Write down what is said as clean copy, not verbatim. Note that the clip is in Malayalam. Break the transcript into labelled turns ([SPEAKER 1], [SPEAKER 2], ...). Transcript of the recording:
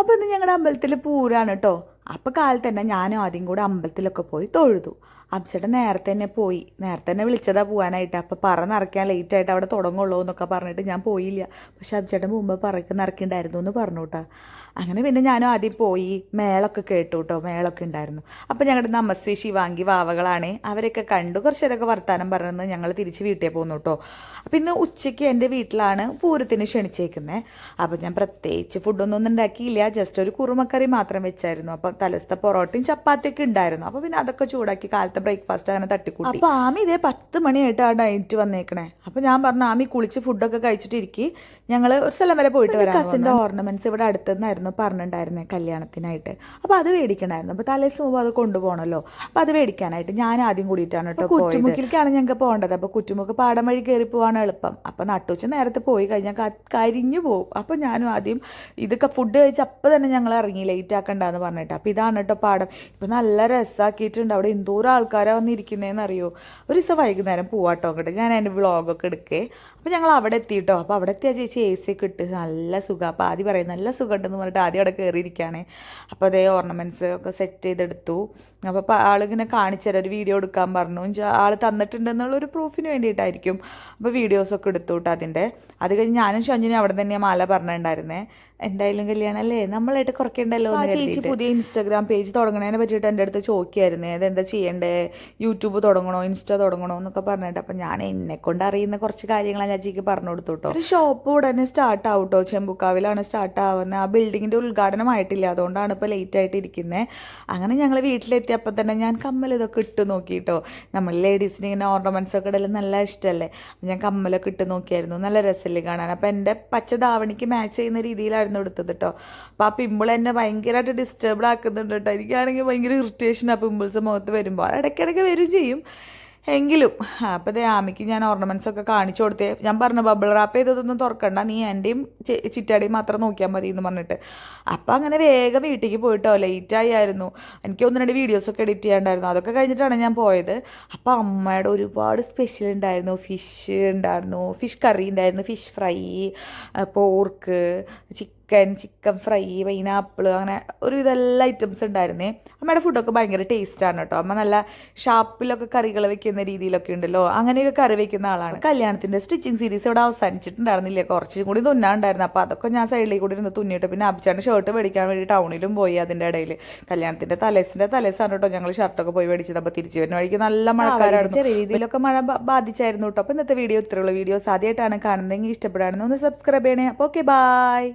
[SPEAKER 1] അപ്പോൾ ഇന്ന് ഞങ്ങളുടെ അമ്പലത്തിൽ പൂരാണ് കേട്ടോ. അപ്പോൾ കാലത്ത് തന്നെ ഞാനും ആദ്യം കൂടെ അമ്പലത്തിലൊക്കെ പോയി തൊഴുതു. അബ്സേട്ടൻ നേരത്തെ തന്നെ പോയി, നേരത്തെ തന്നെ വിളിച്ചതാ പോകാനായിട്ട്. അപ്പോൾ പറ നിറയ്ക്കാൻ ലേറ്റായിട്ട് അവിടെ തുടങ്ങുള്ളൂ എന്നൊക്കെ പറഞ്ഞിട്ട് ഞാൻ പോയില്ല. പക്ഷെ അബ്സേട്ടൻ മുമ്പ് പറയ്ക്ക് നിറയ്ക്കുണ്ടായിരുന്നു എന്ന് പറഞ്ഞു കേട്ടോ. അങ്ങനെ പിന്നെ ഞാനും ആദ്യം പോയി മേളൊക്കെ കേട്ടു കേട്ടോ, മേളൊക്കെ ഉണ്ടായിരുന്നു. അപ്പോൾ ഞങ്ങളുടെ നമസ്വി ശിവാങ്കി വാവകളാണ്, അവരൊക്കെ കണ്ടു. കുറച്ചേരൊക്കെ വർത്താനം പറഞ്ഞ് ഞങ്ങൾ തിരിച്ച് വീട്ടിൽ പോകുന്നു കേട്ടോ. അപ്പോൾ ഇന്ന് ഉച്ചയ്ക്ക് എൻ്റെ വീട്ടിലാണ് പൂരത്തിന് ക്ഷണിച്ചേക്കുന്നത്. അപ്പോൾ ഞാൻ പ്രത്യേകിച്ച് ഫുഡൊന്നും ഉണ്ടാക്കിയില്ല, ജസ്റ്റ് ഒരു കുറുമക്കറി മാത്രം വെച്ചായിരുന്നു. അപ്പോൾ തലസ്ഥ പൊറോട്ടയും ചപ്പാത്തിയൊക്കെ ഉണ്ടായിരുന്നു. അപ്പോൾ പിന്നെ അതൊക്കെ ചൂടാക്കി കാലത്തെ ബ്രേക്ക്ഫാസ്റ്റ് അങ്ങനെ തട്ടിക്കൂട്ടി. അപ്പോൾ ആമി ഇതേ 10 മണിയായിട്ട് ആ ഡയറ്റ് വന്നേക്കണേ. അപ്പോൾ ഞാൻ പറഞ്ഞു ആമി കുളിച്ച് ഫുഡൊക്കെ കഴിച്ചിട്ടിരിക്കും, ഞങ്ങൾ ഒരു സ്ഥലം വരെ പോയിട്ട് വരാം. കസിൻ്റെ ഓർണമെന്റ്സ് ഇവിടെ അടുത്തുനിന്നായിരുന്നു പറഞ്ഞിട്ടുണ്ടായിരുന്നത് കല്യാണത്തിനായിട്ട്. അപ്പോൾ അത് മേടിക്കണമായിരുന്നു. അപ്പോൾ തലേദിവസം മുമ്പ് അത് കൊണ്ടുപോകണമല്ലോ. അപ്പോൾ അത് മേടിക്കാനായിട്ട് ഞാൻ ആദ്യം കൂടിയിട്ടാണ് കേട്ടോ. കുറ്റുമുക്കിലേക്കാണ് ഞങ്ങൾക്ക് പോകേണ്ടത്. അപ്പോൾ കുറ്റുമുക്ക് പാടം വഴി കയറി പോകാൻ എളുപ്പം. അപ്പോൾ നട്ടുച്ച നേരത്തെ പോയി കഴിഞ്ഞാൽ കരിഞ്ഞു പോകും. അപ്പോൾ ഞാനും ആദ്യം ഇതൊക്കെ ഫുഡ് കഴിച്ച് അപ്പം തന്നെ ഞങ്ങൾ ഇറങ്ങി, ലേറ്റ് ആക്കണ്ടെന്ന് പറഞ്ഞിട്ട്. അപ്പോൾ ഇതാണ് കേട്ടോ പാടം. ഇപ്പം നല്ല രസമാക്കിയിട്ടുണ്ട്. അവിടെ എന്തോരം ആൾക്കാരാണ് വന്നിരിക്കുന്നതെന്ന് അറിയോ. ഒരു ദിവസം വൈകുന്നേരം പോവാട്ടോ അങ്ങോട്ട്, ഞാൻ എൻ്റെ വ്ളോഗൊക്കെ എടുക്കേ. അപ്പോൾ ഞങ്ങൾ അവിടെ എത്തിയിട്ടോ. അപ്പോൾ അവിടെ എത്തിയ ചേച്ചി AC ഒക്കെ ഇട്ട് നല്ല സുഖം. അപ്പോൾ ആദ്യം പറയും നല്ല സുഖമുണ്ടെന്ന് പറഞ്ഞിട്ട് ആദ്യം അവിടെ കയറിയിരിക്കുകയാണ്. അപ്പോൾ അതേ ഓർണമെൻറ്റ്സ് ഒക്കെ സെറ്റ് ചെയ്തെടുത്തു. അപ്പോൾ ആളിങ്ങനെ കാണിച്ചു തരാം, ഒരു വീഡിയോ എടുക്കാൻ പറഞ്ഞു. ആൾ തന്നിട്ടുണ്ടെന്നുള്ളൊരു പ്രൂഫിന് വേണ്ടിയിട്ടായിരിക്കും. അപ്പോൾ വീഡിയോസൊക്കെ എടുത്തു കേട്ടോ അതിൻ്റെ. അത് കഴിഞ്ഞ് ഞാനും ഷഞ്ജിനും അവിടെ തന്നെയാണ് മാല പറഞ്ഞിട്ടുണ്ടായിരുന്നേ. എന്തായാലും കല്യാണം അല്ലേ, നമ്മളായിട്ട് കുറയ്ക്കണ്ടല്ലോ. ചേച്ചി പുതിയ ഇൻസ്റ്റാഗ്രാം പേജ് തുടങ്ങണതിനെ പറ്റിയിട്ട് എൻ്റെ അടുത്ത് ചോദിക്കുമായിരുന്നേ, അതെന്താ ചെയ്യണ്ടേ, യൂട്യൂബ് തുടങ്ങണോ ഇൻസ്റ്റ തുടങ്ങണോ എന്നൊക്കെ പറഞ്ഞിട്ട്. അപ്പം ഞാൻ എന്നെക്കൊണ്ട് അറിയുന്ന കുറച്ച് കാര്യങ്ങളാണ് ചേച്ചിക്ക് പറഞ്ഞു കൊടുത്തു കേട്ടോ. ഒരു ഷോപ്പ് ഉടനെ സ്റ്റാർട്ട് ആവും കേട്ടോ, ചെമ്പുക്കാവിലാണ് സ്റ്റാർട്ട് ആവുന്നത്. ആ ബിൽഡിങ്ങിൻ്റെ ഉദ്ഘാടനമായിട്ടില്ല, അതുകൊണ്ടാണ് ഇപ്പോൾ ലേറ്റ് ആയിട്ട് ഇരിക്കുന്നത്. അങ്ങനെ ഞങ്ങൾ വീട്ടിലെത്തിയപ്പോൾ തന്നെ ഞാൻ കമ്മൽ ഇതൊക്കെ ഇട്ട് നോക്കിയിട്ടോ. നമ്മൾ ലേഡീസിന് ഇങ്ങനെ ഓർണമെൻറ്റ്സ് ഒക്കെ ഇടലും നല്ല ഇഷ്ടമല്ലേ. ഞാൻ കമ്മലൊക്കെ ഇട്ട് നോക്കിയായിരുന്നു, നല്ല രസമല്ലേ കാണാൻ. അപ്പോൾ എൻ്റെ പച്ച ധാവണിക്ക് മാച്ച് ചെയ്യുന്ന രീതിയിലായിരുന്നു എടുത്തത് കേട്ടോ. അപ്പോൾ ആ പിമ്പിൾ എന്നെ ഭയങ്കരമായിട്ട് ഡിസ്റ്റർബ്ഡ് ആക്കുന്നുണ്ട് കേട്ടോ. എനിക്കാണെങ്കിൽ ഭയങ്കര ഇറിറ്റേഷൻ ആ പിമ്പിൾസ് മുഖത്ത് വരുമ്പോൾ. ഇടയ്ക്കിടയ്ക്ക് വരും ചെയ്യും എങ്കിലും. അപ്പോൾ അതേ ആമിക്ക് ഞാൻ ഓർണമെൻറ്റ്സ് ഒക്കെ കാണിച്ചു കൊടുത്തേ. ഞാൻ പറഞ്ഞു ബബിൾ റാപ്പ് ചെയ്തതൊന്നും തുറക്കണ്ട, നീ എൻ്റെയും ചിറ്റാടിയും മാത്രം നോക്കിയാൽ മതി എന്ന് പറഞ്ഞിട്ട്. അപ്പോൾ അങ്ങനെ വേഗം വീട്ടിലേക്ക് പോയിട്ടോ. ലേറ്റായി ആയിരുന്നു. എനിക്ക് 1-2 വീഡിയോസൊക്കെ എഡിറ്റ് ചെയ്യാണ്ടായിരുന്നു. അതൊക്കെ കഴിഞ്ഞിട്ടാണ് ഞാൻ പോയത്. അപ്പോൾ അമ്മയുടെ ഒരുപാട് സ്പെഷ്യൽ ഉണ്ടായിരുന്നു. ഫിഷ് ഉണ്ടായിരുന്നു, ഫിഷ് കറി ഉണ്ടായിരുന്നു, fish fry, pork, chicken fry, pineapple, അങ്ങനെ ഒരു ഇതെല്ലാം ഐറ്റംസ് ഉണ്ടായിരുന്നേ. അമ്മയുടെ ഫുഡൊക്കെ ഭയങ്കര ടേസ്റ്റാണ് കേട്ടോ. അമ്മ നല്ല ഷാപ്പിലൊക്കെ കറികൾ വെക്കുന്ന രീതിയിലൊക്കെ ഉണ്ടല്ലോ, അങ്ങനെയൊക്കെ കറി വെക്കുന്ന ആളാണ്. കല്യാണത്തിൻ്റെ സ്റ്റിച്ചിങ് സീരീസ് ഇവിടെ അവസാനിച്ചിട്ടുണ്ടായിരുന്നില്ല, കുറച്ചും കൂടി തുന്നാണ്ടായിരുന്നു. അപ്പോൾ അതൊക്കെ ഞാൻ സൈഡിലേക്ക് കൂടി ഇരുന്ന് തുന്നിയിട്ട് പിന്നെ അബ്ചാൻ്റെ ഷർട്ട് മേടിക്കാൻ വേണ്ടി ടൗണിലും പോയി. അതിൻ്റെ ഇടയിൽ കല്യാണത്തിൻ്റെ തലേസാണ് കേട്ടോ ഞങ്ങൾ ഷർട്ടൊക്കെ പോയി മേടിച്ചത്. അപ്പോൾ തിരിച്ചു വരുന്ന വഴിക്ക് നല്ല മഴക്കാരായിരുന്നു, ചെറിയ രീതിയിലൊക്കെ മഴ ബാധിച്ചായിരുന്നു കേട്ടോ. അപ്പോൾ ഇന്നത്തെ വീഡിയോ ഇത്രയുള്ള വീഡിയോസ് ആദ്യമായിട്ടാണ് കാണുന്നതെങ്കിൽ ഇഷ്ടപ്പെടുകയാണെന്ന് ഒന്ന് സബ്സ്ക്രൈബ് ചെയ്യണേ. അപ്പോൾ ഓക്കെ, ബൈ.